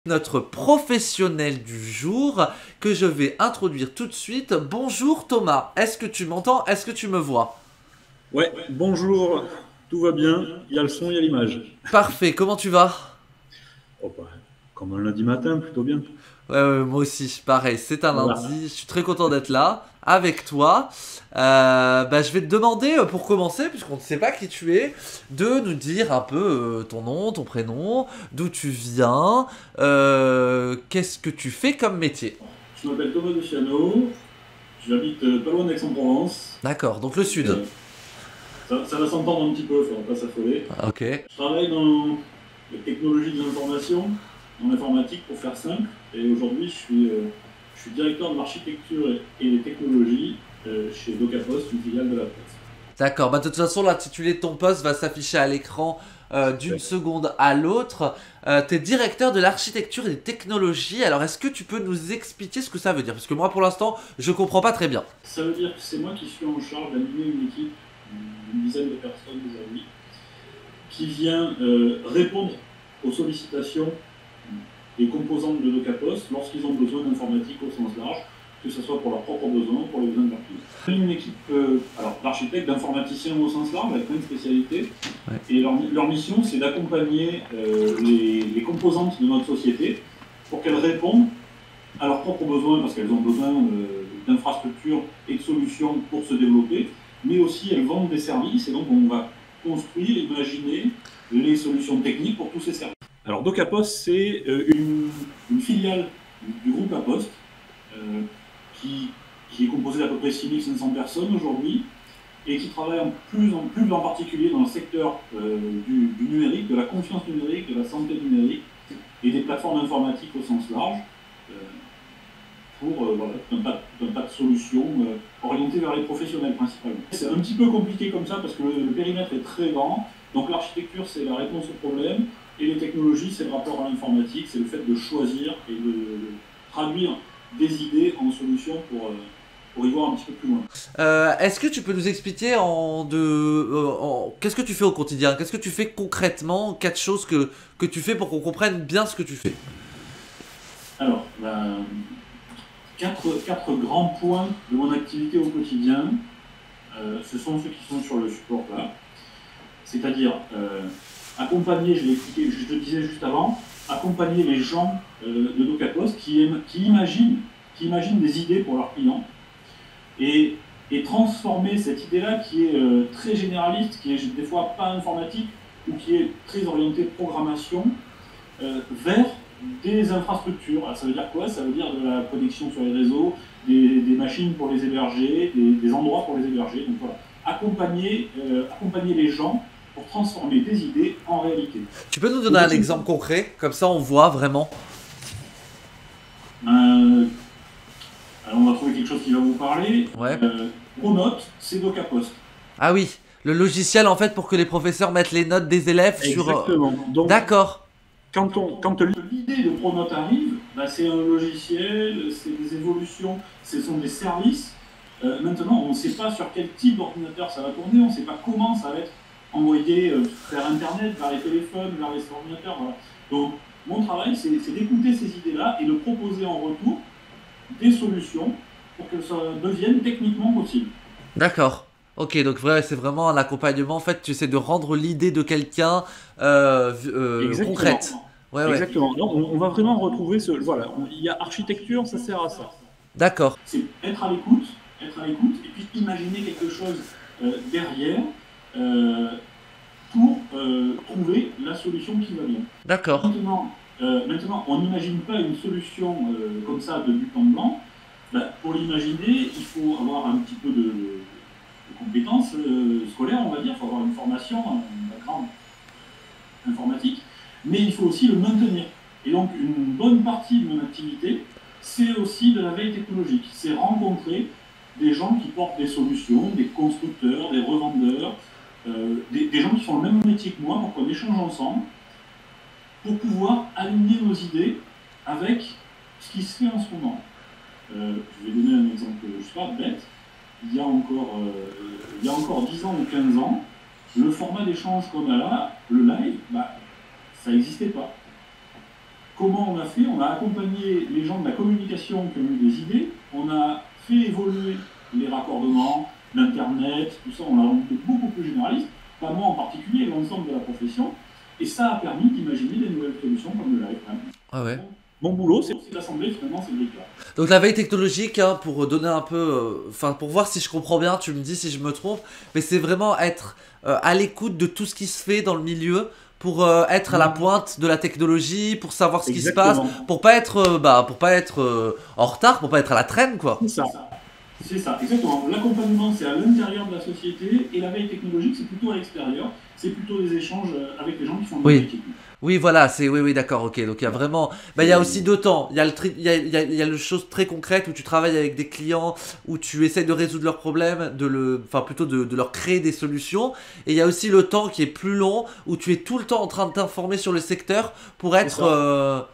Notre professionnel du jour que je vais introduire tout de suite. Bonjour Thomas, est-ce que tu m'entends? Est-ce que tu me vois? Ouais, bonjour, tout va bien, il y a le son, il y a l'image. Parfait, comment tu vas? Oh, bah, comme un lundi matin, plutôt bien. Ouais, ouais, moi aussi, pareil, c'est un Voilà. lundi, je suis très content d'être là avec toi. Je vais te demander, pour commencer, puisqu'on ne sait pas qui tu es, de nous dire un peu ton nom, ton prénom, d'où tu viens, qu'est-ce que tu fais comme métier. Je m'appelle Thomas Luciano, j'habite pas loin d'Aix-en-Provence. D'accord, donc le sud. Euh, ça va s'entendre un petit peu, il ne faudra pas s'affoler. Ok. Je travaille dans les technologies de l'information, en informatique pour faire simple, et aujourd'hui je suis directeur de l'architecture et des technologies chez DocaPost, une filiale de la Poste. D'accord, bah de toute façon l'intitulé de ton poste va s'afficher à l'écran d'une seconde à l'autre. Tu es directeur de l'architecture et des technologies, alors est-ce que tu peux nous expliquer ce que ça veut dire? Parce que moi pour l'instant je comprends pas très bien. Ça veut dire que c'est moi qui suis en charge d'animer une équipe d'une dizaine de personnes aujourd'hui qui vient répondre aux sollicitations des composantes de DocaPost lorsqu'ils ont besoin d'informatique au sens large, que ce soit pour leurs propres besoins ou pour les besoins de leurs clients. Une équipe d'architectes, d'informaticiens au sens large, avec plein de spécialités. Ouais. Et leur mission, c'est d'accompagner les composantes de notre société pour qu'elles répondent à leurs propres besoins, parce qu'elles ont besoin d'infrastructures et de solutions pour se développer, mais aussi elles vendent des services, et donc on va construire, imaginer les solutions techniques pour tous ces services. Alors DocaPost, c'est une filiale du groupe La Poste, qui est composée d'à peu près 6500 personnes aujourd'hui, et qui travaille plus en particulier dans le secteur du numérique, de la confiance numérique, de la santé numérique, et des plateformes informatiques au sens large, pour tout un tas de solutions orientées vers les professionnels principalement. C'est un petit peu compliqué comme ça parce que le périmètre est très grand, donc l'architecture c'est la réponse au problème, et les technologies c'est le rapport à l'informatique, c'est le fait de choisir et de traduire des idées en solutions pour y voir un petit peu plus loin. Est-ce que tu peux nous expliquer qu'est-ce que tu fais au quotidien? Qu'est-ce que tu fais concrètement? Quatre choses que tu fais pour qu'on comprenne bien ce que tu fais. Alors, quatre grands points de mon activité au quotidien, ce sont ceux qui sont sur le support là. C'est-à-dire accompagner, je l'ai expliqué, je te le disais juste avant, accompagner les gens de DocaPost qui imaginent des idées pour leurs clients et transformer cette idée-là qui est très généraliste, qui est des fois pas informatique ou qui est très orientée programmation, vers des infrastructures. Alors, ça veut dire quoi? Ça veut dire de la connexion sur les réseaux, des machines pour les héberger, des endroits pour les héberger. Donc voilà, accompagner les gens pour transformer des idées en réalité. Tu peux nous donner un exemple concret? Comme ça on voit vraiment. Alors on va trouver quelque chose qui va vous parler. Ouais. Pronote, c'est DocaPost. Ah oui, le logiciel en fait pour que les professeurs mettent les notes des élèves sur... Exactement. Donc, D'accord. quand l'idée de Pronote arrive, c'est un logiciel, c'est des évolutions, ce sont des services. Maintenant, on ne sait pas sur quel type d'ordinateur ça va tourner, on ne sait pas comment ça va être envoyé vers Internet, vers les téléphones, vers les ordinateurs. Voilà. Donc, mon travail, c'est d'écouter ces idées-là et de proposer en retour des solutions pour qu'elles deviennent techniquement possibles. D'accord. Ok, donc c'est vraiment un accompagnement. En fait, tu essaies de rendre l'idée de quelqu'un concrète. Ouais, ouais. Exactement. Donc, on va vraiment retrouver ce. Voilà, il y a architecture, ça sert à ça. D'accord. C'est être à l'écoute, et puis imaginer quelque chose derrière pour trouver la solution qui va bien. D'accord. Maintenant, on n'imagine pas une solution comme ça de but en blanc. Pour l'imaginer, il faut avoir un petit peu de compétences scolaires, on va dire. Il faut avoir une formation, un background informatique, mais il faut aussi le maintenir. Et donc, une bonne partie de mon activité, c'est aussi de la veille technologique. C'est rencontrer des gens qui portent des solutions, des constructeurs, des revendeurs, des gens qui font le même métier que moi, pour qu'on échange ensemble, pour pouvoir aligner nos idées avec ce qui se fait en ce moment. Je vais donner un exemple, je ne sais pas, bête. Il y a encore 10 ans ou 15 ans, le format d'échange qu'on a là, le live, ça n'existait pas. comment on a fait? On a accompagné les gens de la communication qui ont eu des idées, on a fait évoluer les raccordements, l'Internet, tout ça, on l'a rendu beaucoup plus généraliste, pas moi en particulier, l'ensemble de la profession, et ça a permis d'imaginer des nouvelles solutions comme le live. Ah ouais. Mon boulot, c'est d'assembler finalement ces briques-là. Donc la veille technologique, hein, pour donner un peu, enfin pour voir si je comprends bien, tu me dis si je me trompe, mais c'est vraiment être à l'écoute de tout ce qui se fait dans le milieu pour être à la pointe de la technologie, pour savoir ce qui se passe, pour pas être, en retard, pour pas être à la traîne, quoi. C'est ça, exactement. L'accompagnement, c'est à l'intérieur de la société, et la veille technologique, c'est plutôt à l'extérieur. C'est plutôt des échanges avec les gens qui font le métier. Oui, voilà, c'est oui, d'accord, ok. Donc il y a vraiment, il y a aussi deux temps. Il y a il y a le chose très concrète où tu travailles avec des clients, où tu essayes de résoudre leurs problèmes, plutôt de leur créer des solutions. Et il y a aussi le temps qui est plus long, où tu es tout le temps en train de t'informer sur le secteur pour être.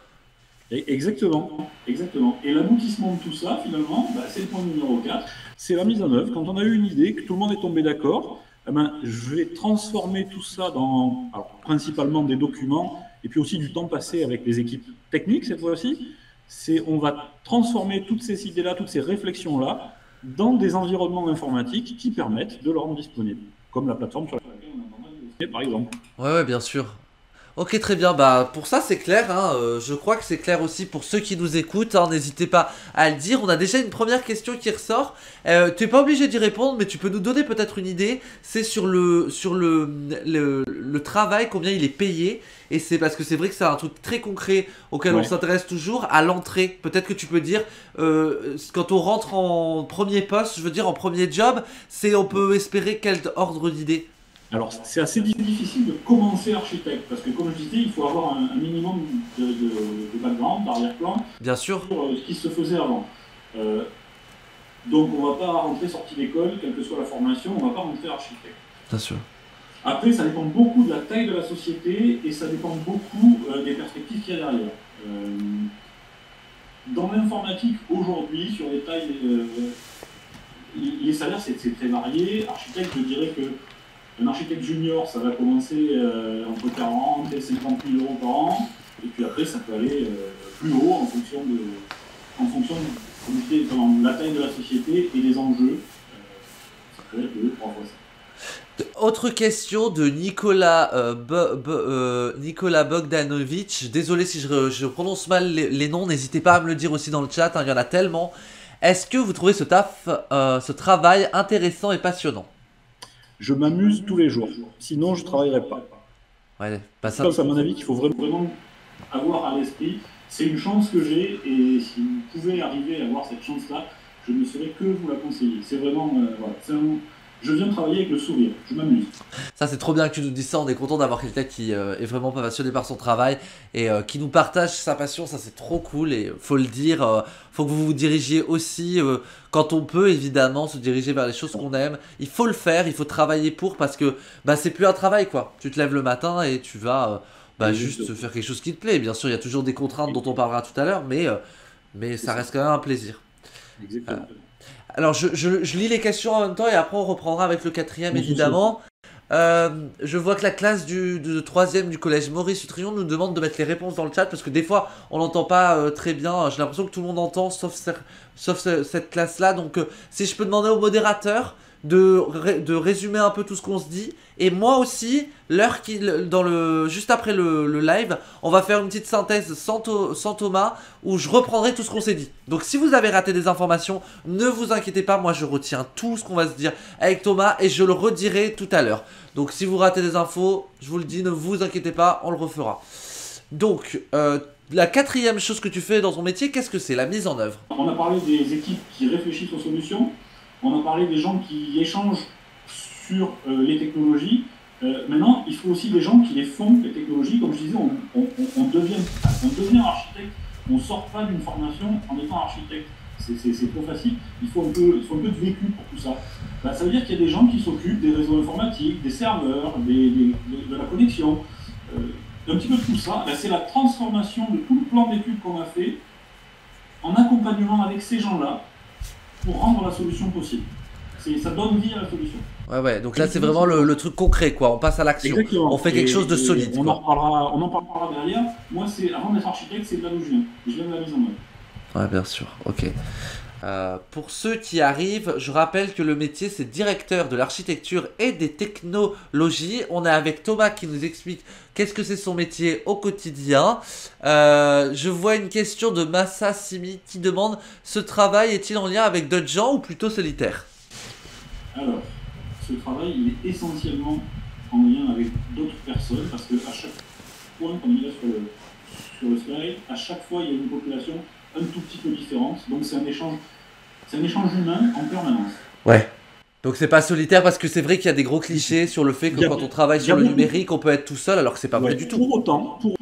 Exactement, exactement. Et l'aboutissement de tout ça, finalement, c'est le point numéro 4, c'est la mise en œuvre. Quand on a eu une idée, que tout le monde est tombé d'accord, je vais transformer tout ça dans, principalement des documents, et puis aussi du temps passé avec les équipes techniques cette fois-ci. On va transformer toutes ces idées-là, toutes ces réflexions-là, dans des environnements informatiques qui permettent de le rendre disponible, comme la plateforme sur laquelle on est en train de par exemple. Ouais, bien sûr. Ok, très bien. Pour ça, c'est clair. Hein. Je crois que c'est clair aussi pour ceux qui nous écoutent. Hein. N'hésitez pas à le dire. On a déjà une première question qui ressort. Tu n'es pas obligé d'y répondre, mais tu peux nous donner peut-être une idée. C'est sur le travail, combien il est payé. Et c'est parce que c'est vrai que c'est un truc très concret auquel on s'intéresse toujours à l'entrée. Peut-être que tu peux dire, quand on rentre en premier poste, je veux dire en premier job, on peut espérer quel ordre d'idée? Alors, c'est assez difficile de commencer architecte, parce que comme je disais, il faut avoir un minimum de background, d'arrière-plan, bien sûr, sur ce qui se faisait avant. Donc, on ne va pas rentrer sorti d'école, quelle que soit la formation, on ne va pas rentrer architecte. Bien sûr. Après, ça dépend beaucoup de la taille de la société, et ça dépend beaucoup des perspectives qu'il y a derrière. Dans l'informatique, aujourd'hui, sur les tailles, les salaires, c'est très varié. Architecte, je dirais que un architecte junior, ça va commencer entre 40 et 50 000 euros par an, et puis après, ça peut aller plus haut en fonction de comme je disais, la taille de la société et des enjeux. Ça peut être 2-3 fois ça. Autre question de Nicolas Bogdanovic. Désolé si je prononce mal les noms, n'hésitez pas à me le dire aussi dans le chat, hein, il y en a tellement. Est-ce que vous trouvez ce travail intéressant et passionnant? Je m'amuse tous les jours, sinon je ne travaillerai pas. Ouais, ça, à mon avis, qu'il faut vraiment avoir à l'esprit. C'est une chance que j'ai, et si vous pouvez arriver à avoir cette chance-là, je ne saurais que vous la conseiller. C'est vraiment, je viens travailler avec le sourire, je m'amuse. Ça, c'est trop bien que tu nous dises ça. On est content d'avoir quelqu'un qui est vraiment pas passionné par son travail et qui nous partage sa passion. Ça, c'est trop cool, et faut le dire. Faut que vous vous dirigiez aussi, quand on peut, évidemment, se diriger vers les choses qu'on aime. Il faut le faire, il faut travailler pour, parce que c'est plus un travail, quoi. Tu te lèves le matin et tu vas juste faire quelque chose qui te plaît. Bien sûr, il y a toujours des contraintes dont on parlera tout à l'heure, mais ça reste quand même un plaisir. Exactement. Alors, je lis les questions en même temps et après on reprendra avec le quatrième, évidemment. Je vois que la classe de 3e du collège Maurice Utrillon nous demande de mettre les réponses dans le chat, parce que des fois on n'entend pas très bien. J'ai l'impression que tout le monde entend, sauf cette classe-là. Donc si je peux demander au modérateur de résumer un peu tout ce qu'on se dit. Et moi aussi, juste après le live, on va faire une petite synthèse sans Thomas, où je reprendrai tout ce qu'on s'est dit. Donc si vous avez raté des informations, ne vous inquiétez pas, moi je retiens tout ce qu'on va se dire avec Thomas et je le redirai tout à l'heure. Donc si vous ratez des infos, je vous le dis, ne vous inquiétez pas, on le refera. Donc, la quatrième chose que tu fais dans ton métier, qu'est-ce que c'est? La mise en œuvre. On a parlé des équipes qui réfléchissent aux solutions. On a parlé des gens qui échangent sur les technologies. Maintenant, il faut aussi des gens qui les font, les technologies. Comme je disais, on devient architecte. On ne sort pas d'une formation en étant architecte. C'est trop facile. Il faut un peu de vécu pour tout ça. Ça veut dire qu'il y a des gens qui s'occupent des réseaux informatiques, des serveurs, de la connexion, un petit peu de tout ça. C'est la transformation de tout le plan d'études qu'on a fait en accompagnement avec ces gens-là, pour rendre la solution possible. Ça donne vie à la solution. Ouais, ouais. Donc là, c'est vraiment le truc concret, quoi. On passe à l'action. Exactement. On fait quelque chose de Et solide, on quoi. en parlera derrière. Moi, avant d'être architecte, c'est de là d'où je viens. Je viens de la mise en œuvre. Ouais, bien sûr. Ok. Pour ceux qui arrivent, je rappelle que le métier c'est directeur de l'architecture et des technologies. On est avec Thomas qui nous explique qu'est-ce que c'est son métier au quotidien. Je vois une question de Massa Simi qui demande: ce travail est-il en lien avec d'autres gens ou plutôt solitaire? Alors, ce travail, il est essentiellement en lien avec d'autres personnes parce que à chaque point, comme il est sur le slide, à chaque fois, il y a une population un tout petit peu différente. Donc, c'est un échange humain en permanence. Ouais. Donc c'est pas solitaire parce que c'est vrai qu'il y a des gros clichés sur le fait que quand on travaille sur le numérique, on peut être tout seul alors que c'est pas vrai du tout. Pour autant, on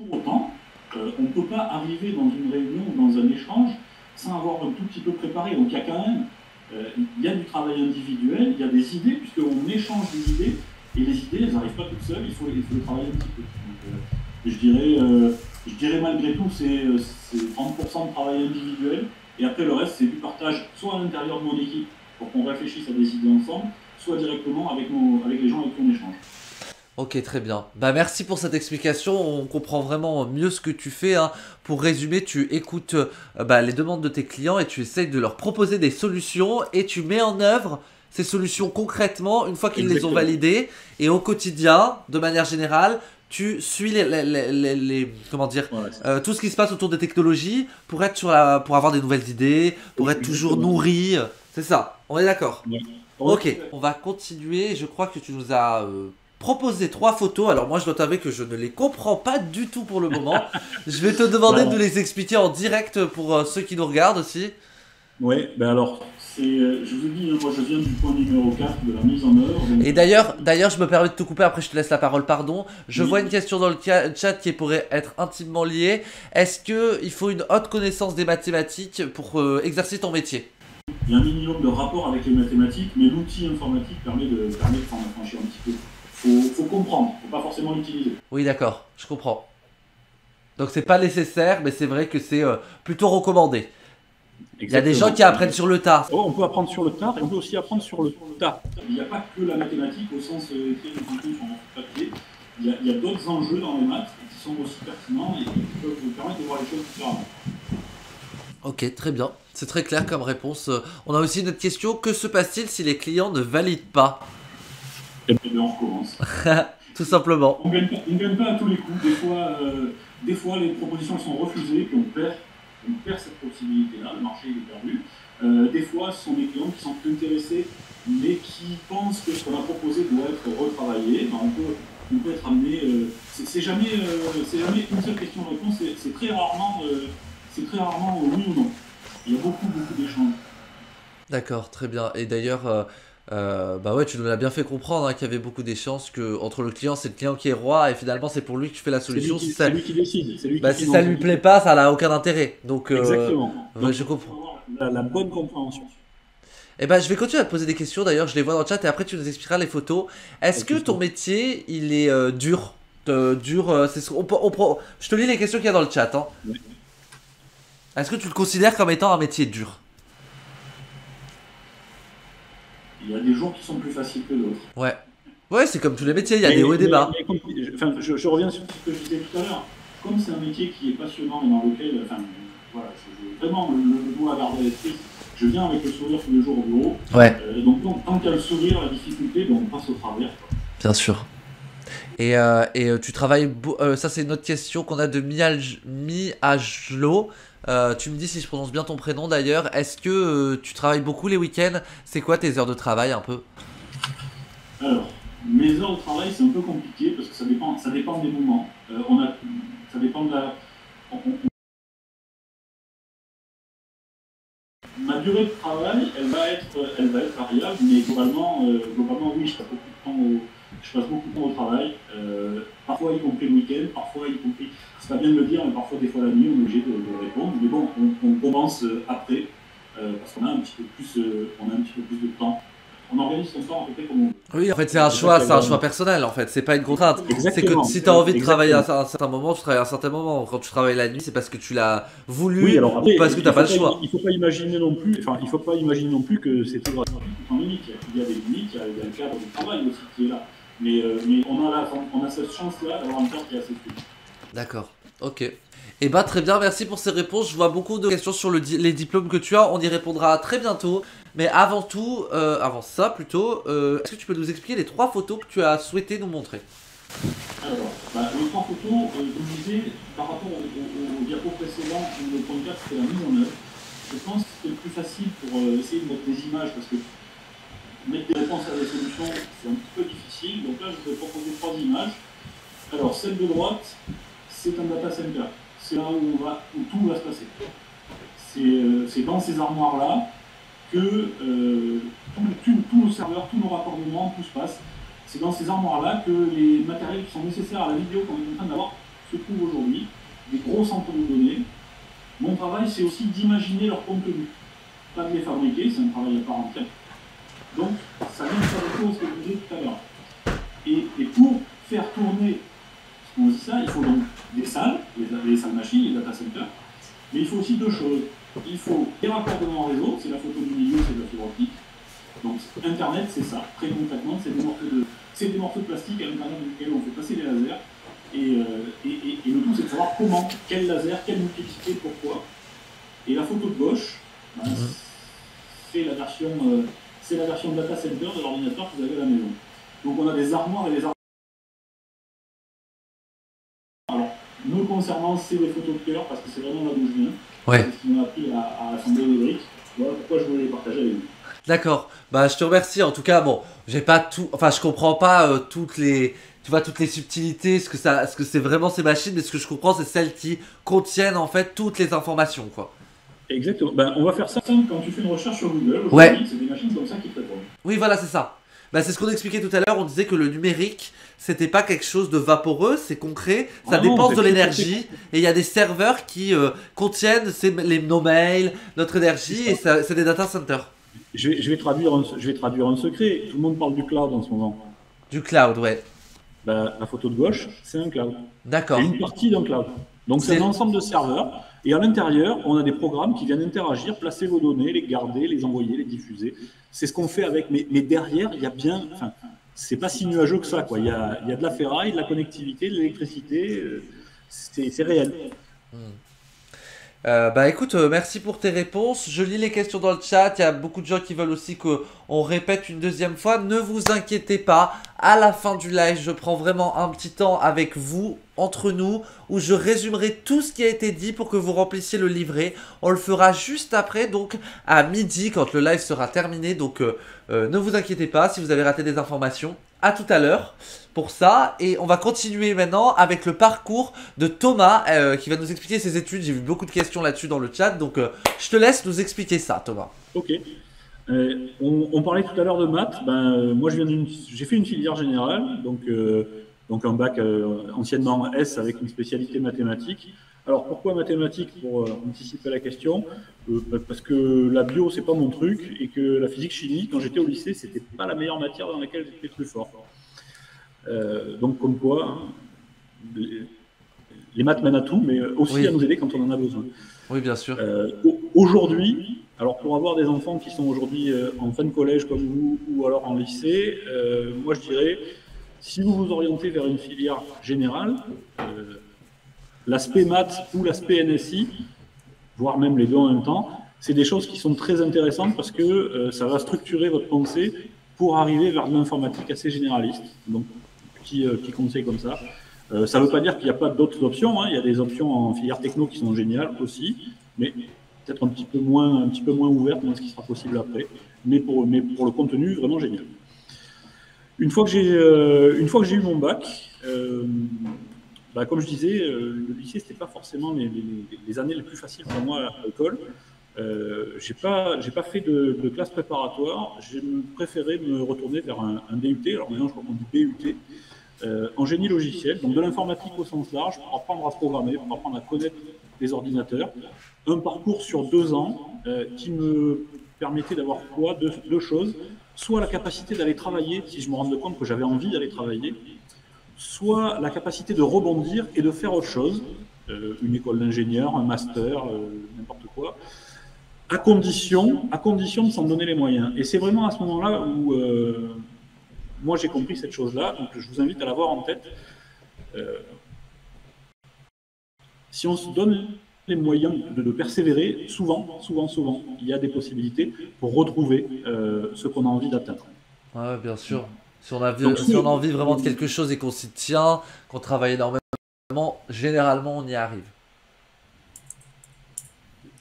ne peut pas arriver dans une réunion ou dans un échange sans avoir un tout petit peu préparé. Donc il y a quand même il y a du travail individuel, il y a des idées, puisqu'on échange des idées, et les idées, elles n'arrivent pas toutes seules, il faut les travailler un petit peu. Donc, je dirais malgré tout, c'est 30% de travail individuel, et après le reste, c'est du partage, soit à l'intérieur de mon équipe, pour qu'on réfléchisse à des idées ensemble, soit directement avec les gens avec qui on échange. Ok, très bien. Bah merci pour cette explication, on comprend vraiment mieux ce que tu fais, hein. Pour résumer, tu écoutes les demandes de tes clients et tu essayes de leur proposer des solutions et tu mets en œuvre ces solutions concrètement une fois qu'ils les ont validées, et au quotidien, de manière générale, tu suis comment dire, tout ce qui se passe autour des technologies pour être pour avoir des nouvelles idées, pour être toujours nourri. C'est ça, on est d'accord? Ouais. Ok, on va continuer. Je crois que tu nous as proposé 3 photos. Alors moi, je dois t'avouer que je ne les comprends pas du tout pour le moment. Je vais te demander de les expliquer en direct pour ceux qui nous regardent aussi. Oui, ben alors, je vous ai dit, moi je viens du point numéro 4 de la mise en œuvre. Donc... Et d'ailleurs, je me permets de te couper, après je te laisse la parole, pardon. Je vois une question dans le chat qui pourrait être intimement liée. Est-ce qu'il faut une haute connaissance des mathématiques pour exercer ton métier? Il y a un minimum de rapport avec les mathématiques, mais l'outil informatique permet de s'en affranchir un petit peu. Faut comprendre, faut pas forcément l'utiliser. Oui, d'accord, je comprends. Donc c'est pas nécessaire, mais c'est vrai que c'est plutôt recommandé. Exactement. Il y a des gens qui apprennent sur le tas. Oh, on peut apprendre sur le tas et on peut aussi apprendre sur le tas. Il n'y a pas que la mathématique au sens écrit de papier. Il y a d'autres enjeux dans les maths qui sont aussi pertinents et qui peuvent vous permettre de voir les choses différemment. Ok, très bien. C'est très clair comme réponse. On a aussi une autre question. Que se passe-t-il si les clients ne valident pas? Et bien on recommence. Tout simplement. On ne gagne pas à tous les coups. Des fois les propositions sont refusées et on perd cette possibilité-là. Le marché est perdu. Des fois, ce sont des clients qui sont intéressés mais qui pensent que ce qu'on a proposé doit être retravaillé. Ben, on peut être amené... c'est jamais une seule question de réponse. C'est très rarement oui ou non. Il y a beaucoup d'échanges. D'accord, très bien. Et d'ailleurs, bah ouais, tu nous l'as bien fait comprendre, hein, qu'il y avait beaucoup d'échanges, que entre le client, c'est le client qui est roi et finalement c'est pour lui que tu fais la solution. C'est lui qui décide. Si ça lui plaît pas, ça n'a aucun intérêt. Donc, exactement. Donc, je comprends. La bonne compréhension. Et ben, je vais continuer à te poser des questions. D'ailleurs, je les vois dans le chat et après tu nous expliqueras les photos. Est-ce que ton métier, il est dur? Je te lis les questions qu'il y a dans le chat. Hein. Oui. Est-ce que tu le considères comme étant un métier dur? Il y a des jours qui sont plus faciles que d'autres. Ouais. Ouais, c'est comme tous les métiers, il y a des hauts et des bas. Je reviens sur ce que je disais tout à l'heure. Comme c'est un métier qui est passionnant et dans lequel, voilà, vraiment le doigt à garder à l'esprit, je viens avec le sourire tous les jours au bureau. Ouais. Donc tant qu'il y a le sourire, la difficulté, on passe au travers. Quoi. Bien sûr. Et tu travailles... ça, c'est une autre question qu'on a de Miajlo. Tu me dis si je prononce bien ton prénom d'ailleurs. Est-ce que tu travailles beaucoup les week-ends? C'est quoi tes heures de travail un peu? Alors, mes heures de travail, c'est un peu compliqué parce que ça dépend des moments. Ça dépend de la... Ma durée de travail, elle va être variable, mais globalement oui, je passe beaucoup de temps au travail, parfois y compris le week-end, parfois y compris, c'est pas bien de le dire, mais parfois des fois la nuit, on est obligé de répondre, mais bon, on commence après, parce qu'on a un petit peu plus de temps. On organise son temps à peu près comme on veut. Oui, en fait, C'est ça qui est c'est un agréable. choix personnel, en fait, c'est pas une contrainte. C'est que Exactement, si tu as envie de travailler exactement. à un certain moment, tu travailles à un certain moment. Quand tu travailles la nuit, c'est parce que tu l'as Oui, voulu alors ou après, parce que t'as pas le choix. il faut pas imaginer non plus, enfin, il faut pas imaginer non plus que c'est tout gratuit tout en limite. Il y a des limites, il y a le cadre du travail aussi qui est là. Mais on a cette chance-là d'avoir un cadre qui est assez strict. D'accord, ok. Et bah très bien, merci pour ces réponses. Je vois beaucoup de questions sur les diplômes que tu as. On y répondra très bientôt. Mais avant tout, avant ça plutôt, est-ce que tu peux nous expliquer les 3 photos que tu as souhaité nous montrer? Alors, les trois photos, comme je disais, par rapport au diapo précédent, où le point 4 c'était la mise en œuvre, je pense que c'était le plus facile pour essayer de mettre des images, parce que mettre des réponses à des solutions, c'est un petit peu difficile. Donc là, je vous ai proposé 3 images. Alors, celle de droite, c'est un data center. C'est là où tout va se passer. C'est dans ces armoires-là que tout le serveur, tous nos raccordements, tout se passe. C'est dans ces armoires-là que les matériels qui sont nécessaires à la vidéo qu'on est en train d'avoir se trouvent aujourd'hui. Des gros centres de données. Mon travail, c'est aussi d'imaginer leur contenu. Pas de les fabriquer, c'est un travail à part entière. Donc, ça vient de fabriquer ce que je disais tout à l'heure. Et pour faire tourner, on dit ça, il faut donc des salles, les salles machines, les data centers, mais il faut aussi 2 choses. Il faut des raccordements en réseau, c'est la photo du milieu, c'est de la fibre optique. Donc Internet, c'est ça, très concrètement, c'est des morceaux de plastique à l'intérieur duquel on fait passer des lasers. Et le tout, c'est de savoir comment, quel laser, quelle multiplicité, pourquoi. Et la photo de gauche, ben, Mhm. c'est la version data center de l'ordinateur que vous avez à la maison. Donc on a des armoires et des armoires. Alors, me concernant, c'est des photos de cœur, parce que c'est vraiment là d'où je viens. Ouais. C'est ce qui m'a appris à assembler les briques. Voilà pourquoi je voulais les partager avec vous. D'accord. Bah, je te remercie. En tout cas, bon, j'ai pas tout. Enfin, je comprends pas toutes les. Tu vois, toutes les subtilités, ce que c'est vraiment ces machines, mais ce que je comprends, c'est celles qui contiennent en fait toutes les informations, quoi. Exactement. On va faire ça quand tu fais une recherche sur Google. Ouais. Aujourd'hui, c'est des machines comme ça qui te répondent. Oui, voilà, c'est ça. Bah, c'est ce qu'on expliquait tout à l'heure. On disait que le numérique, c'était pas quelque chose de vaporeux, c'est concret. Ça Ah non, dépense c'est de très très très l'énergie. Et il y a des serveurs qui contiennent nos mails, notre c'est énergie, ça. et c'est des data centers. Je vais traduire un secret. Tout le monde parle du cloud en ce moment. Du cloud, ouais. La photo de gauche, c'est un cloud. C'est D'accord. une partie d'un cloud. Donc c'est un C'est. ensemble de serveurs. Et à l'intérieur, on a des programmes qui viennent interagir, placer vos données, les garder, les envoyer, les diffuser. C'est ce qu'on fait avec. Mais derrière, il y a bien. Enfin, c'est pas si nuageux que ça, quoi. Il y a de la ferraille, de la connectivité, de l'électricité. C'est réel. Bah écoute, merci pour tes réponses. Je lis les questions dans le chat. Il y a beaucoup de gens qui veulent aussi qu'on répète une deuxième fois. Ne vous inquiétez pas. À la fin du live, je prends vraiment un petit temps avec vous, entre nous, où je résumerai tout ce qui a été dit pour que vous remplissiez le livret. On le fera juste après, donc à midi, quand le live sera terminé. Donc ne vous inquiétez pas si vous avez raté des informations. À tout à l'heure pour ça. Et on va continuer maintenant avec le parcours de Thomas qui va nous expliquer ses études. J'ai vu beaucoup de questions là-dessus dans le chat. Donc je te laisse nous expliquer ça, Thomas. Ok. On parlait tout à l'heure de maths. Moi, j'ai fait une filière générale, donc un bac anciennement S avec une spécialité mathématiques. Alors pourquoi mathématiques? Pour anticiper la question, parce que la bio c'est pas mon truc et que la physique chimie quand j'étais au lycée c'était pas la meilleure matière dans laquelle j'étais le plus fort. Donc comme quoi, hein, les maths mènent à tout, mais aussi à Oui, nous aider quand on en a besoin. oui, bien sûr. Aujourd'hui, alors pour avoir des enfants qui sont aujourd'hui en fin de collège comme vous ou alors en lycée, moi je dirais, si vous vous orientez vers une filière générale, l'aspect maths ou l'aspect NSI, voire même les deux en même temps, c'est des choses qui sont très intéressantes parce que ça va structurer votre pensée pour arriver vers de l'informatique assez généraliste. Donc, petit conseil comme ça. Ça ne veut pas dire qu'il n'y a pas d'autres options, hein. Il y a des options en filière techno qui sont géniales aussi, mais peut-être un petit peu moins ouvertes dans ce qui sera possible après. Mais pour le contenu, vraiment génial. Une fois que j'ai eu mon bac, comme je disais, le lycée c'était pas forcément les années les plus faciles pour moi à l'école. J'ai pas fait de classe préparatoire. J'ai préféré me retourner vers un DUT. Alors maintenant je crois qu'on dit BUT. En génie logiciel, donc de l'informatique au sens large, pour apprendre à programmer, pour apprendre à connaître les ordinateurs. Un parcours sur 2 ans qui me permettait d'avoir quoi deux choses. soit la capacité d'aller travailler, si je me rends compte que j'avais envie d'aller travailler, soit la capacité de rebondir et de faire autre chose, une école d'ingénieur, un master, n'importe quoi, à condition de s'en donner les moyens. Et c'est vraiment à ce moment-là où moi j'ai compris cette chose-là, donc je vous invite à l'avoir en tête. Si on se donne les moyens de persévérer, souvent, il y a des possibilités pour retrouver ce qu'on a envie d'atteindre. Ouais, bien sûr. Si on a envie vraiment de quelque chose et qu'on s'y tient, qu'on travaille énormément, généralement on y arrive.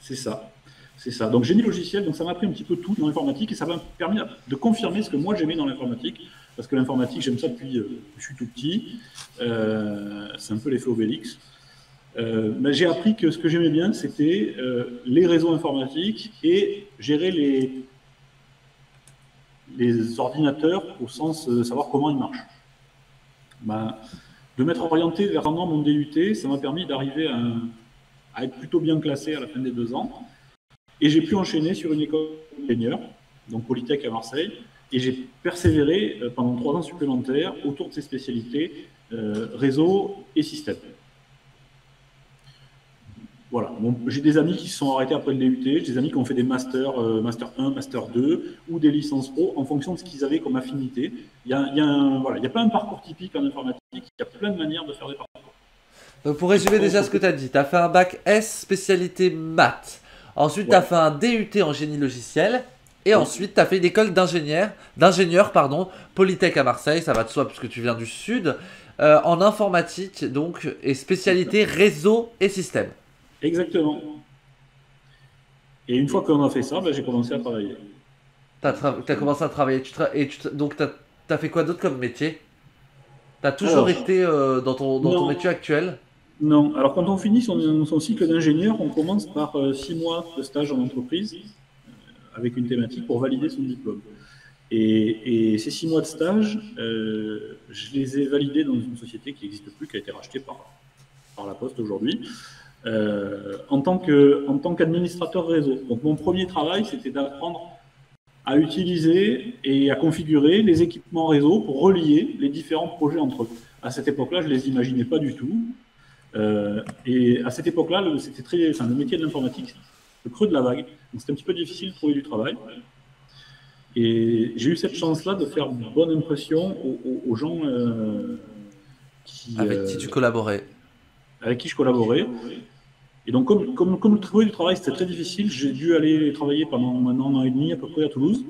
C'est ça. C'est ça. Donc génie logiciel, donc ça m'a appris un petit peu tout dans l'informatique et ça m'a permis de confirmer ce que moi j'aimais dans l'informatique. Parce que l'informatique, j'aime ça depuis que je suis tout petit. C'est un peu l'effet Obélix. Mais j'ai appris que ce que j'aimais bien, c'était les réseaux informatiques et gérer les ordinateurs au sens de savoir comment ils marchent. Ben, de m'être orienté vers mon DUT, ça m'a permis d'arriver à être plutôt bien classé à la fin des 2 ans. Et j'ai pu enchaîner sur une école d'ingénieur, donc Polytech à Marseille, et j'ai persévéré pendant 3 ans supplémentaires autour de ces spécialités réseau et système. Voilà. Bon, j'ai des amis qui se sont arrêtés après le DUT, j'ai des amis qui ont fait des masters, master 1, master 2, ou des licences pro, en fonction de ce qu'ils avaient comme affinité. Il n'y a pas un parcours typique en informatique, il y a plein de manières de faire des parcours. Donc pour résumer déjà ce que tu as dit, tu as fait un bac S spécialité maths, ensuite tu as fait un DUT en génie logiciel, et ensuite tu as fait une école d'ingénieur, Polytech à Marseille, ça va de soi puisque tu viens du sud, en informatique donc, et spécialité réseau et système. Exactement. Et une fois qu'on a fait ça, j'ai commencé à travailler. Tu as commencé à travailler. Donc, tu as fait quoi d'autre comme métier? Tu as toujours été dans ton métier actuel? Non. Alors, quand on finit son cycle d'ingénieur, on commence par 6 mois de stage en entreprise avec une thématique pour valider son diplôme. Et ces 6 mois de stage, je les ai validés dans une société qui n'existe plus, qui a été rachetée par La Poste aujourd'hui. En tant qu'administrateur réseau. Donc mon premier travail, c'était d'apprendre à utiliser et à configurer les équipements réseau pour relier les différents projets entre eux. À cette époque-là, je ne les imaginais pas du tout. Et à cette époque-là, le métier de l'informatique, c'était le creux de la vague. Donc c'était un petit peu difficile de trouver du travail. Et j'ai eu cette chance-là de faire une bonne impression aux gens avec qui tu collaborais. Avec qui je collaborais. Et donc, comme trouver du travail, c'était très difficile, j'ai dû aller travailler pendant 1 an et demi à peu près à Toulouse,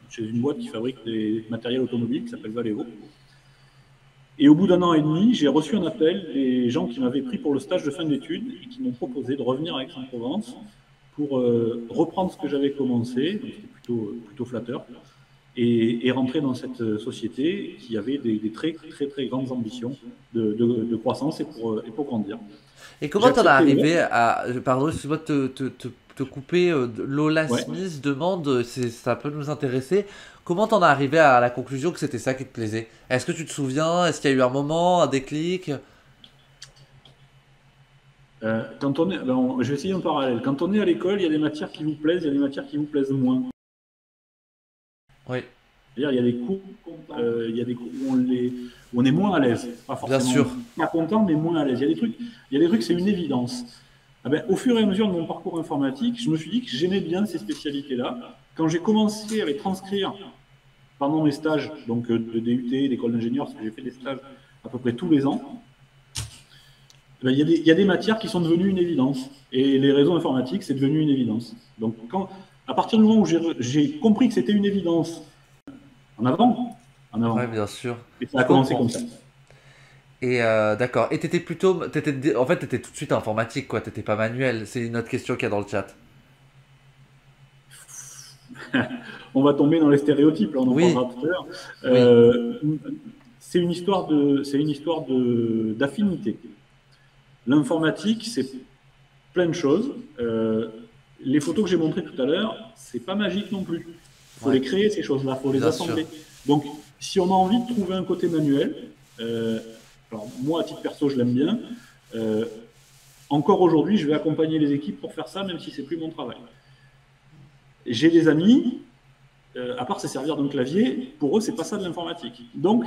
chez une boîte qui fabrique des matériels automobiles qui s'appelle Valeo. Et au bout d'1 an et demi, j'ai reçu un appel des gens qui m'avaient pris pour le stage de fin d'études et qui m'ont proposé de revenir à Aix-en-Provence pour reprendre ce que j'avais commencé, donc c'était plutôt flatteur, et rentrer dans cette société qui avait des très, très, très grandes ambitions de croissance et pour grandir. Et comment t'en es arrivé à... Pardon, excuse-moi de te couper. Lola Smith demande, ça peut nous intéresser, comment t'en es arrivé à la conclusion que c'était ça qui te plaisait? Est-ce que tu te souviens? Est-ce qu'il y a eu un moment, un déclic? Je vais essayer un parallèle. Quand on est à l'école, il y a des matières qui vous plaisent, il y a des matières qui vous plaisent moins. Oui. Il y a des cours, où on est moins à l'aise. Pas forcément bien sûr. Pas content, mais moins à l'aise. Il y a des trucs, c'est une évidence. Au fur et à mesure de mon parcours informatique, je me suis dit que j'aimais bien ces spécialités-là. Quand j'ai commencé à les transcrire pendant mes stages, donc de DUT, d'école d'ingénieur, parce que j'ai fait des stages à peu près tous les ans, il y a des matières qui sont devenues une évidence. Et les réseaux informatiques, c'est devenu une évidence. Donc, à partir du moment où j'ai compris que c'était une évidence, en avant. Oui, bien sûr. Et ça a commencé comme ça. Et d'accord. Et t'étais plutôt... En fait, t'étais tout de suite informatique, quoi. T'étais pas manuel. C'est une autre question qu'il y a dans le chat. On va tomber dans les stéréotypes, là, on en parlera tout à l'heure. C'est une histoire d'affinité. L'informatique, c'est plein de choses. Les photos que j'ai montrées tout à l'heure, c'est pas magique non plus. Il faut les créer, ces choses-là, il faut les assembler. Donc, si on a envie de trouver un côté manuel, alors moi, à titre perso, je l'aime bien. Encore aujourd'hui, je vais accompagner les équipes pour faire ça, même si c'est plus mon travail. J'ai des amis à part se servir d'un clavier, pour eux, c'est pas ça de l'informatique. Donc,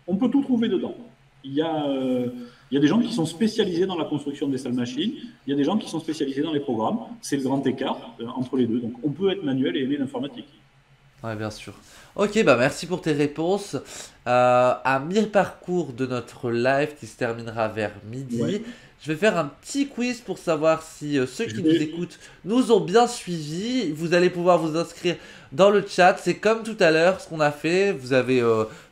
on peut tout trouver dedans. Il y a des gens qui sont spécialisés dans la construction des salles machines, il y a des gens qui sont spécialisés dans les programmes. C'est le grand écart entre les deux. Donc, on peut être manuel et aimer l'informatique. Ouais, bien sûr. Ok, bah merci pour tes réponses. À mi-parcours de notre live qui se terminera vers midi, Ouais. je vais faire un petit quiz pour savoir si ceux Je qui nous vais- écoutent nous ont bien suivis. Vous allez pouvoir vous inscrire dans le chat. C'est comme tout à l'heure ce qu'on a fait. Vous avez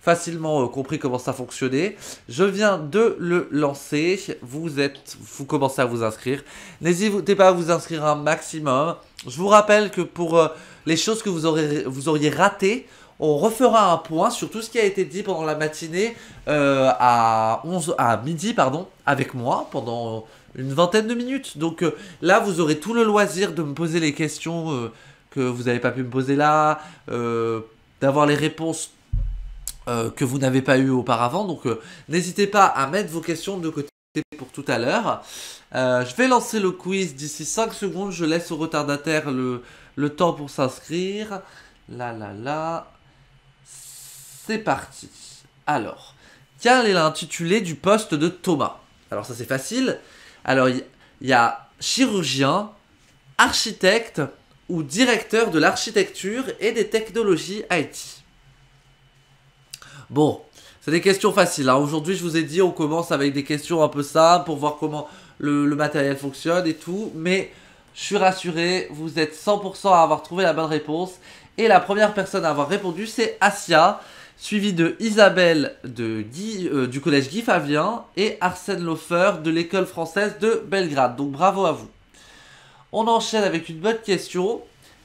facilement compris comment ça fonctionnait. Je viens de le lancer. Vous commencez à vous inscrire. N'hésitez pas à vous inscrire un maximum. Je vous rappelle que pour les choses que vous auriez ratées, on refera un point sur tout ce qui a été dit pendant la matinée à midi pardon, avec moi pendant une vingtaine de minutes. Donc là, vous aurez tout le loisir de me poser les questions que vous n'avez pas pu me poser là, d'avoir les réponses que vous n'avez pas eues auparavant. Donc n'hésitez pas à mettre vos questions de côté pour tout à l'heure. Je vais lancer le quiz d'ici 5 secondes. Je laisse au retardataire le temps pour s'inscrire. Là. C'est parti. Alors, quel est l'intitulé du poste de Thomas? Alors ça c'est facile. Alors il y a chirurgien, architecte ou directeur de l'architecture et des technologies IT. Bon, c'est des questions faciles. Hein. Aujourd'hui je vous ai dit on commence avec des questions un peu simples pour voir comment le matériel fonctionne et tout. Mais je suis rassuré, vous êtes 100% à avoir trouvé la bonne réponse. Et la première personne à avoir répondu c'est Asia, suivi de Isabelle du collège Guy Favien et Arsène Lofer de l'école française de Belgrade. Donc bravo à vous. On enchaîne avec une bonne question.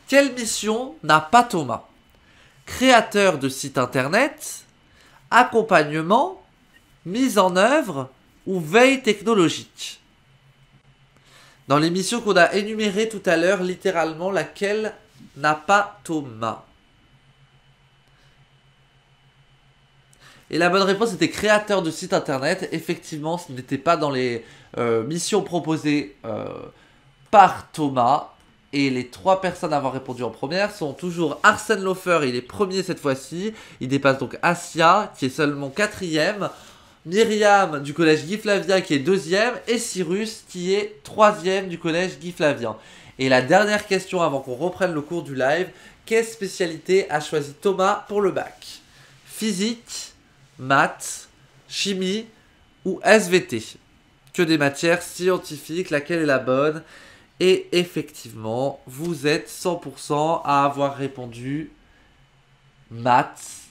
Quelle mission n'a pas Thomas? Créateur de site internet, accompagnement, mise en œuvre ou veille technologique? Dans les missions qu'on a énumérées tout à l'heure, littéralement, laquelle n'a pas Thomas? Et la bonne réponse était créateur de site internet. Effectivement, ce n'était pas dans les missions proposées par Thomas. Et les 3 personnes à avoir répondu en première sont toujours Arsène Lofer, il est premier cette fois-ci. Il dépasse donc Asia, qui est seulement 4ème. Myriam du collège Guy Flavien, qui est 2ème. Et Cyrus, qui est 3ème du collège Guy Flavien. Et la dernière question avant qu'on reprenne le cours du live. Quelle spécialité a choisi Thomas pour le bac? Physique, maths, chimie ou SVT? Que des matières scientifiques, laquelle est la bonne? Et effectivement, vous êtes 100% à avoir répondu maths.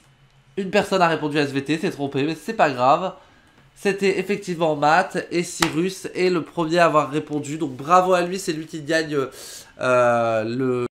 Une personne a répondu SVT, c'est trompé, mais c'est pas grave. C'était effectivement maths et Cyrus est le premier à avoir répondu. Donc bravo à lui, c'est lui qui gagne le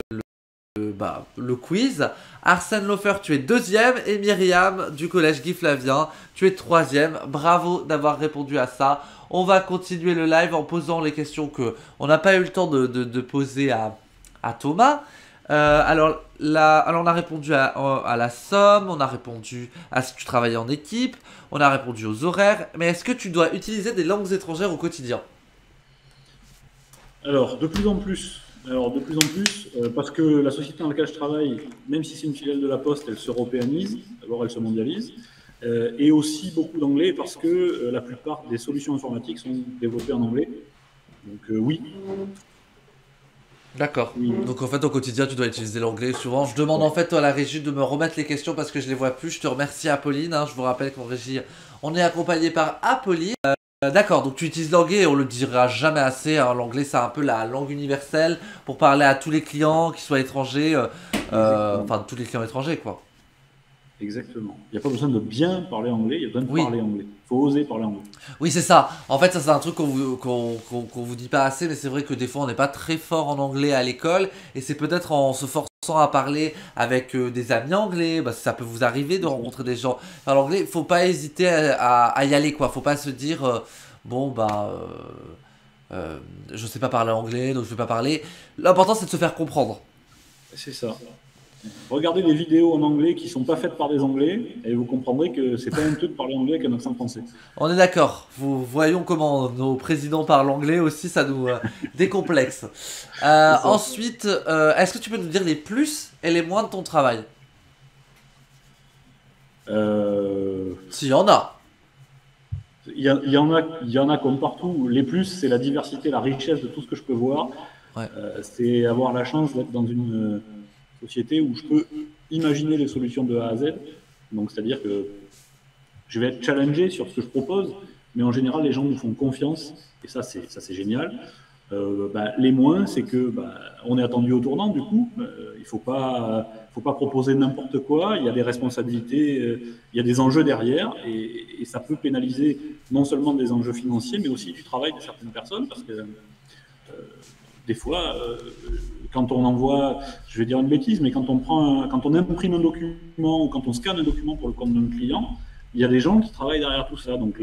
quiz. Arsène Lofer, tu es 2ème et Myriam du collège Guy Flavien, tu es 3ème. Bravo d'avoir répondu à ça. On va continuer le live en posant les questions que on n'a pas eu le temps de poser à Thomas. Alors on a répondu à la somme, on a répondu à si tu travaillais en équipe, on a répondu aux horaires. Mais est-ce que tu dois utiliser des langues étrangères au quotidien? Alors, de plus en plus. Parce que la société dans laquelle je travaille, même si c'est une filiale de la Poste, elle s'européanise, d'abord elle se mondialise, et aussi beaucoup d'anglais parce que la plupart des solutions informatiques sont développées en anglais. Donc oui. D'accord. Oui. Donc en fait au quotidien tu dois utiliser l'anglais souvent. Je demande en fait à la régie de me remettre les questions parce que je les vois plus. Je te remercie Apolline. Hein. Je vous rappelle qu'en régie on est accompagné par Apolline. D'accord, donc tu utilises l'anglais et on le dira jamais assez. Hein. L'anglais c'est un peu la langue universelle pour parler à tous les clients, qu'ils soient étrangers, enfin tous les clients étrangers quoi. Exactement. Il n'y a pas besoin de bien parler anglais, il y a besoin de Oui. parler anglais. Il faut oser parler anglais. Oui, c'est ça. En fait, ça c'est un truc qu'on vous dit pas assez, mais c'est vrai que des fois on n'est pas très fort en anglais à l'école, et c'est peut-être en se forçant à parler avec des amis anglais, bah, ça peut vous arriver de rencontrer des gens en anglais. Faut pas hésiter à y aller, quoi. Faut pas se dire bon bah je sais pas parler anglais, donc je vais pas parler. L'important c'est de se faire comprendre. C'est ça. Regardez des vidéos en anglais qui ne sont pas faites par des Anglais et vous comprendrez que c'est pas honteux de parler anglais avec un accent français. On est d'accord. Voyons comment nos présidents parlent anglais aussi, ça nous décomplexe. Ensuite, est-ce que tu peux nous dire les plus et les moins de ton travail? S'il y en a. Il y en a comme partout. Les plus, c'est la diversité, la richesse de tout ce que je peux voir. Ouais. C'est avoir la chance d'être dans une société où je peux imaginer les solutions de A à Z. Donc, c'est-à-dire que je vais être challengé sur ce que je propose, mais en général, les gens nous font confiance, et ça, c'est génial. Les moins, c'est que on est attendu au tournant, du coup. Il ne faut pas proposer n'importe quoi. Il y a des responsabilités, il y a des enjeux derrière, et ça peut pénaliser non seulement des enjeux financiers, mais aussi du travail de certaines personnes, parce que des fois, quand on envoie, je vais dire une bêtise, mais quand on imprime un document ou quand on scanne un document pour le compte d'un client, il y a des gens qui travaillent derrière tout ça. Donc,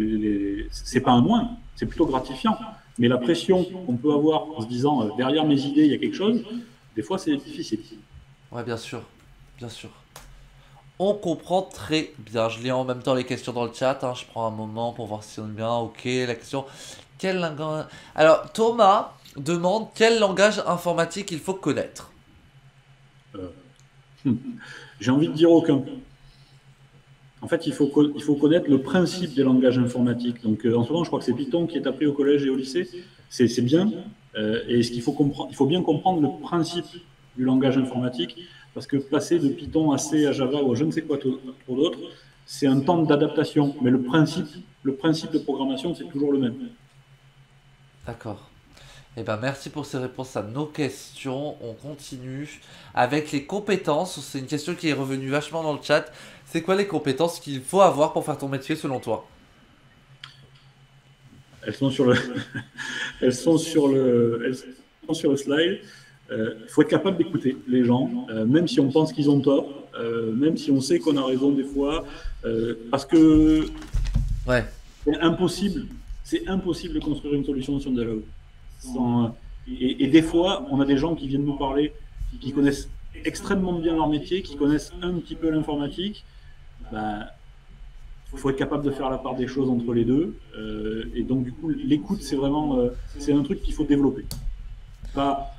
c'est pas un moins, c'est plutôt gratifiant. Mais la pression qu'on peut avoir en se disant derrière mes idées, il y a quelque chose, des fois, c'est difficile. Ouais, bien sûr. Bien sûr. On comprend très bien. Je lis en même temps les questions dans le chat. Je prends un moment pour voir si on est bien. Ok, la question. Quel langage... Alors, Thomas demande quel langage informatique il faut connaître. J'ai envie de dire aucun. En fait, il faut connaître le principe des langages informatiques. Donc, en ce moment, je crois que c'est Python qui est appris au collège et au lycée. C'est bien. Et ce qu'il faut comprendre, il faut bien comprendre le principe du langage informatique, parce que passer de Python à C, à Java ou à je ne sais quoi pour d'autres, c'est un temps d'adaptation. Mais le principe de programmation, c'est toujours le même. D'accord. Eh ben, merci pour ces réponses à nos questions. On continue avec les compétences. C'est une question qui est revenue vachement dans le chat. C'est quoi les compétences qu'il faut avoir pour faire ton métier selon toi? Elles sont sur le, elles sont sur le slide. Il faut être capable d'écouter les gens, même si on pense qu'ils ont tort, même si on sait qu'on a raison des fois, parce que ouais. c'est impossible de construire une solution sur le dialogue. Et des fois, on a des gens qui viennent nous parler, qui connaissent extrêmement bien leur métier, qui connaissent un petit peu l'informatique. Il faut être capable de faire la part des choses entre les deux. Et donc, du coup, l'écoute, c'est vraiment c'est un truc qu'il faut développer. Pas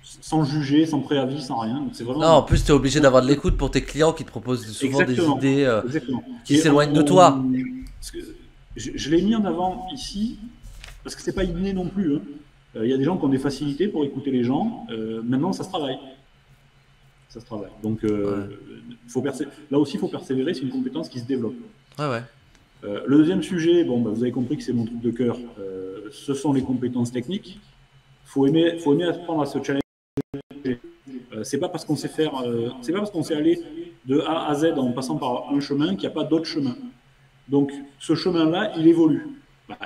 sans juger, sans préavis, sans rien. Donc, vraiment... Non, en plus, tu es obligé d'avoir de l'écoute pour tes clients qui te proposent souvent des idées qui s'éloignent de toi. Je l'ai mis en avant ici, parce que c'est pas inné non plus. Il y a des gens qui ont des facilités pour écouter les gens. Maintenant, ça se travaille. Ça se travaille. Donc, là aussi, il faut persévérer. C'est une compétence qui se développe. Ouais. Le deuxième sujet, vous avez compris que c'est mon truc de cœur. Ce sont les compétences techniques. Faut aimer apprendre à se challenger. C'est pas parce qu'on sait faire, c'est pas parce qu'on sait aller de A à Z en passant par un chemin qu'il n'y a pas d'autres chemins. Donc, ce chemin-là, il évolue.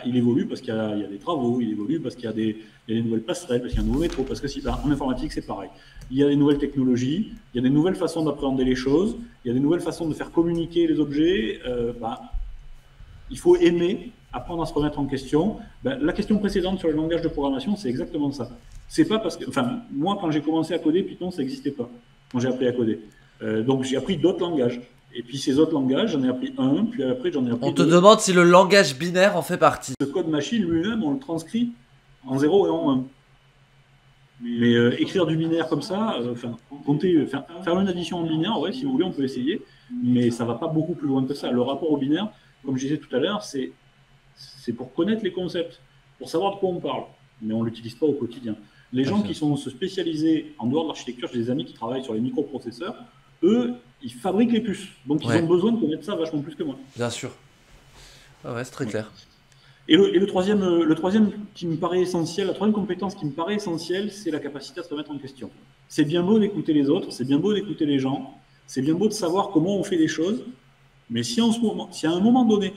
Il évolue parce qu'il y a des travaux, il évolue parce qu'il y a des nouvelles passerelles, parce qu'il y a un nouveau métro, parce que en informatique, c'est pareil. Il y a des nouvelles technologies, il y a des nouvelles façons d'appréhender les choses, il y a des nouvelles façons de faire communiquer les objets. Il faut aimer apprendre à se remettre en question. La question précédente sur le langage de programmation, c'est exactement ça. C'est pas parce que, moi, quand j'ai commencé à coder, Python, ça n'existait pas, quand j'ai appris à coder. Donc, j'ai appris d'autres langages. Et puis ces autres langages, j'en ai appris un, puis après j'en ai appris deux. On te demande si le langage binaire en fait partie. Le code machine lui-même, on le transcrit en 0 et en 1. Mais écrire du binaire comme ça, faire une addition en binaire, ouais, si vous voulez, on peut essayer, mais ça ne va pas beaucoup plus loin que ça. Le rapport au binaire, comme je disais tout à l'heure, c'est pour connaître les concepts, pour savoir de quoi on parle, mais on ne l'utilise pas au quotidien. Les gens qui sont spécialisés en dehors de l'architecture, j'ai des amis qui travaillent sur les microprocesseurs, eux, ils fabriquent les puces. Donc, ils ont besoin de connaître ça vachement plus que moi. Bien sûr. Ouais, c'est très clair. Et le troisième qui me paraît essentiel, la troisième compétence qui me paraît essentielle, c'est la capacité à se remettre en question. C'est bien beau d'écouter les autres, c'est bien beau d'écouter les gens, c'est bien beau de savoir comment on fait les choses, mais si à un moment donné,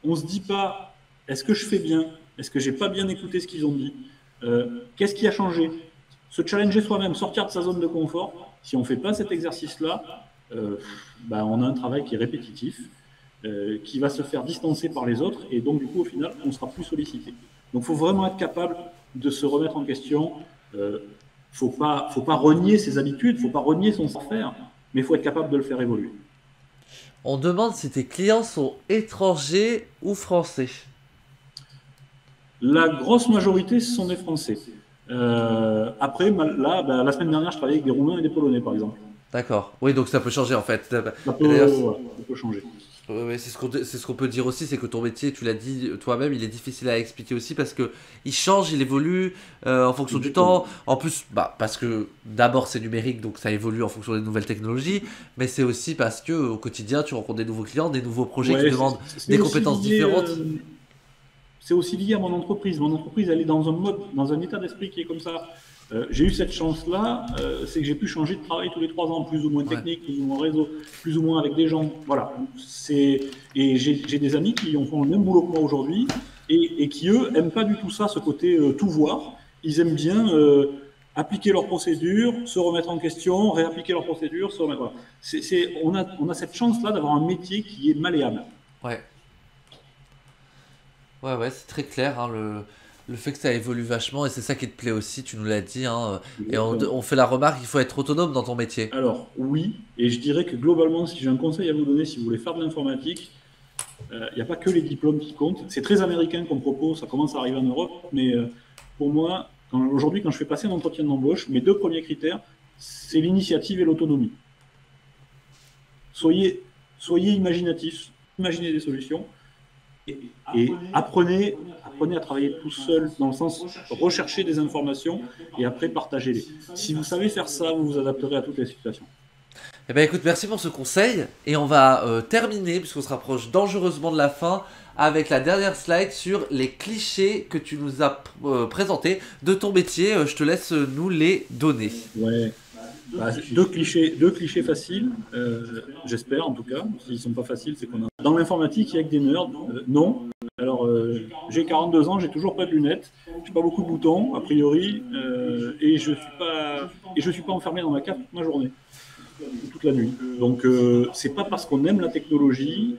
on ne se dit pas, est-ce que je fais bien? Est-ce que j'ai pas bien écouté ce qu'ils ont dit? Qu'est-ce qui a changé? Se challenger soi-même, sortir de sa zone de confort. Si on ne fait pas cet exercice-là, on a un travail qui est répétitif, qui va se faire distancer par les autres, et donc du coup, au final, on sera plus sollicité. Donc, il faut vraiment être capable de se remettre en question. faut pas renier ses habitudes, faut pas renier son savoir-faire, mais il faut être capable de le faire évoluer. On demande si tes clients sont étrangers ou français. La grosse majorité, ce sont des Français. Après, là, la semaine dernière, je travaillais avec des Roumains et des Polonais, par exemple. D'accord. Oui, donc ça peut changer en fait. Ça peut, D'ailleurs, voilà, ça peut changer. ouais, c'est ce qu'on peut dire aussi, c'est que ton métier, tu l'as dit toi-même, il est difficile à expliquer aussi parce que il change, il évolue en fonction du Exactement. temps. En plus, bah, parce que d'abord c'est numérique, donc ça évolue en fonction des nouvelles technologies, mais c'est aussi parce que au quotidien, tu rencontres des nouveaux clients, des nouveaux projets qui Ouais, demandent c'est des aussi compétences lié, différentes. c'est aussi lié à mon entreprise. Mon entreprise, elle est dans un mode, dans un état d'esprit qui est comme ça. J'ai eu cette chance-là, c'est que j'ai pu changer de travail tous les 3 ans, plus ou moins Ouais. technique, plus ou moins réseau, plus ou moins avec des gens. Voilà. Et j'ai des amis qui font le même boulot que moi aujourd'hui et qui, eux, n'aiment pas du tout ça, ce côté tout voir. Ils aiment bien appliquer leurs procédures, se remettre en question, réappliquer leurs procédures, se remettre. Voilà. On a cette chance-là d'avoir un métier qui est malléable. Ouais. Ouais, ouais, c'est très clair, hein, le fait que ça évolue vachement, et c'est ça qui te plaît aussi, tu nous l'as dit, hein, et Exactement. on fait la remarque, il faut être autonome dans ton métier. Alors, oui, et je dirais que globalement, si j'ai un conseil à vous donner, si vous voulez faire de l'informatique, il n'y a pas que les diplômes qui comptent. C'est très américain comme propos, ça commence à arriver en Europe, mais pour moi, aujourd'hui, quand je fais passer un entretien d'embauche, mes 2 premiers critères, c'est l'initiative et l'autonomie. Soyez, soyez imaginatifs, imaginez des solutions, et apprenez à travailler tout seul, dans le sens rechercher des informations et après partagez-les. Si vous savez faire ça, vous vous adapterez à toutes les situations. Eh ben écoute, merci pour ce conseil, et on va terminer, puisqu'on se rapproche dangereusement de la fin, avec la dernière slide sur les clichés que tu nous as présentés de ton métier. Je te laisse nous les donner. Ouais. Bah, 2 clichés faciles, j'espère en tout cas. S'ils ne sont pas faciles, c'est qu'on a. Dans l'informatique, il y a que des nerds. Non. Alors, j'ai 42 ans, j'ai toujours pas de lunettes, j'ai pas beaucoup de boutons, a priori, et je suis pas enfermé dans ma cave toute ma journée, toute la nuit. Donc, c'est pas parce qu'on aime la technologie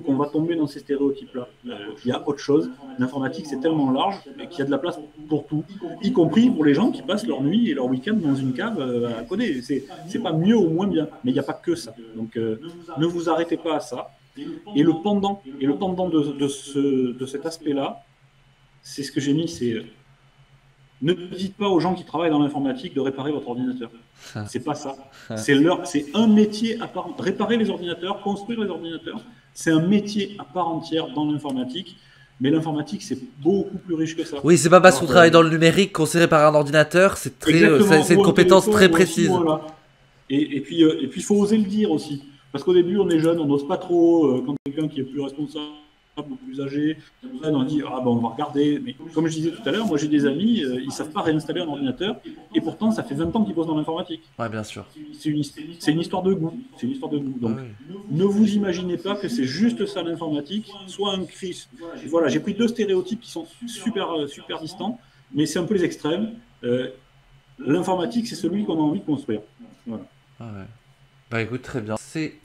qu'on va tomber dans ces stéréotypes-là. Il y a autre chose. L'informatique, c'est tellement large qu'il y a de la place pour tout, y compris pour les gens qui passent leur nuit et leur week-end dans une cave à coder. C'est pas mieux ou moins bien, mais il n'y a pas que ça. Donc, ne vous arrêtez pas à ça. Et le pendant de cet aspect-là, c'est ce que j'ai mis, c'est ne dites pas aux gens qui travaillent dans l'informatique de réparer votre ordinateur. C'est pas ça. C'est un métier à part. Réparer les ordinateurs, construire les ordinateurs, c'est un métier à part entière dans l'informatique. Mais l'informatique, c'est beaucoup plus riche que ça. Oui, c'est pas parce qu'on Alors, travaille dans le numérique qu'on sait réparer un ordinateur, exactement, c'est une ou un compétence téléphone, très ou un ci, précise. ou un là. Et puis, il faut oser le dire aussi. Parce qu'au début, on est jeune, on n'ose pas trop. Quand quelqu'un qui est plus responsable ou plus âgé, on dit ah ben on va regarder. Mais comme je disais tout à l'heure, moi j'ai des amis, ils savent pas réinstaller un ordinateur, et pourtant ça fait 20 ans qu'ils bossent dans l'informatique. Ouais, bien sûr. C'est une histoire de goût. C'est une histoire de goût. Donc, Ouais. ne vous imaginez pas que c'est juste ça l'informatique, soit un cri. Voilà, j'ai pris 2 stéréotypes qui sont super distants, mais c'est un peu les extrêmes. L'informatique, c'est celui qu'on a envie de construire. Voilà. Ah ouais. Bah écoute, très bien. C'est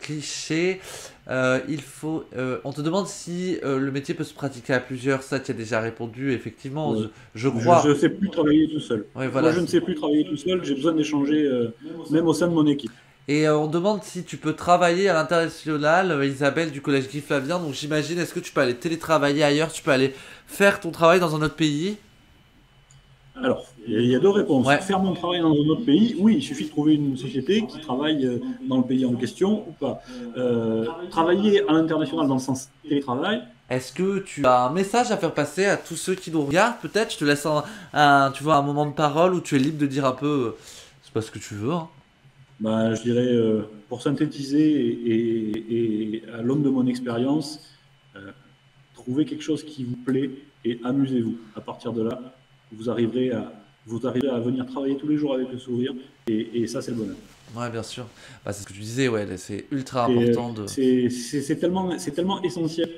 cliché. On te demande si le métier peut se pratiquer à plusieurs. Ça, tu as déjà répondu. Effectivement, Ouais. je Je crois. ne sais plus travailler tout seul. Ouais, Moi, voilà. je ne sais plus travailler tout seul. J'ai besoin d'échanger, même au sein de mon équipe. Et on demande si tu peux travailler à l'international. Isabelle du collège Guy Flavien. Donc j'imagine, est-ce que tu peux aller télétravailler ailleurs? Tu peux aller faire ton travail dans un autre pays? Alors, il y a 2 réponses. Ouais. Faire mon travail dans un autre pays, oui, il suffit de trouver une société qui travaille dans le pays en question ou pas. Travailler à l'international dans le sens télétravail, Est-ce que tu as un message à faire passer à tous ceux qui nous regardent? Peut-être, je te laisse tu vois, un moment de parole où tu es libre de dire un peu, c'est pas ce que tu veux, hein. bah, je dirais, pour synthétiser et à l'aune de mon expérience, trouvez quelque chose qui vous plaît et amusez-vous. À partir de là, vous arriverez à venir travailler tous les jours avec le sourire, et ça, c'est le bonheur. Ouais, bien sûr. Bah, c'est ce que tu disais, ouais, c'est ultra Et, important de. c'est tellement essentiel.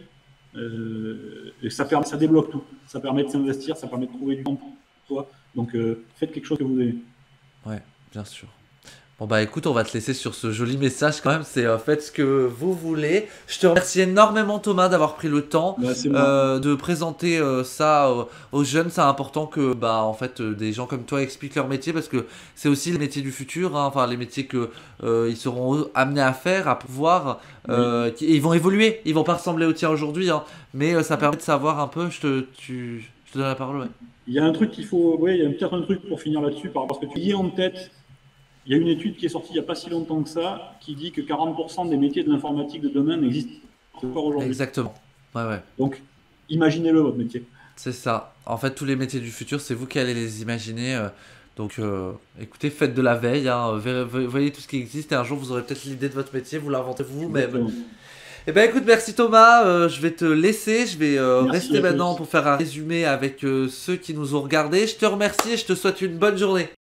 Et ça débloque tout. Ça permet de s'investir, ça permet de trouver du temps pour soi. Donc, faites quelque chose que vous aimez. Ouais, bien sûr. Bon bah écoute, on va te laisser sur ce joli message quand même, c'est faites ce que vous voulez. Je te remercie énormément Thomas d'avoir pris le temps Bah, c'est moi. de présenter ça aux jeunes. C'est important que bah en fait des gens comme toi expliquent leur métier parce que c'est aussi les métiers du futur, hein, enfin les métiers que ils seront amenés à faire, à pouvoir. Oui. Ils vont évoluer, ils vont pas ressembler au tien aujourd'hui, hein, mais ça permet de savoir un peu. Je te donne la parole, ouais. Il y a un truc qu'il faut, ouais, il y a peut-être un truc pour finir là-dessus, parce que tu y es en tête. Il y a une étude qui est sortie il n'y a pas si longtemps que ça, qui dit que 40% des métiers de l'informatique de demain n'existent pas encore aujourd'hui. Exactement. Ouais, ouais. Donc, imaginez-le, votre métier. C'est ça. En fait, tous les métiers du futur, c'est vous qui allez les imaginer. Donc, écoutez, faites de la veille, hein, voyez tout ce qui existe et un jour, vous aurez peut-être l'idée de votre métier, vous l'inventez vous-même. Exactement. Eh ben, écoute, merci Thomas. Je vais te laisser. Je vais Merci rester à maintenant tous. pour faire un résumé avec ceux qui nous ont regardés. Je te remercie et je te souhaite une bonne journée.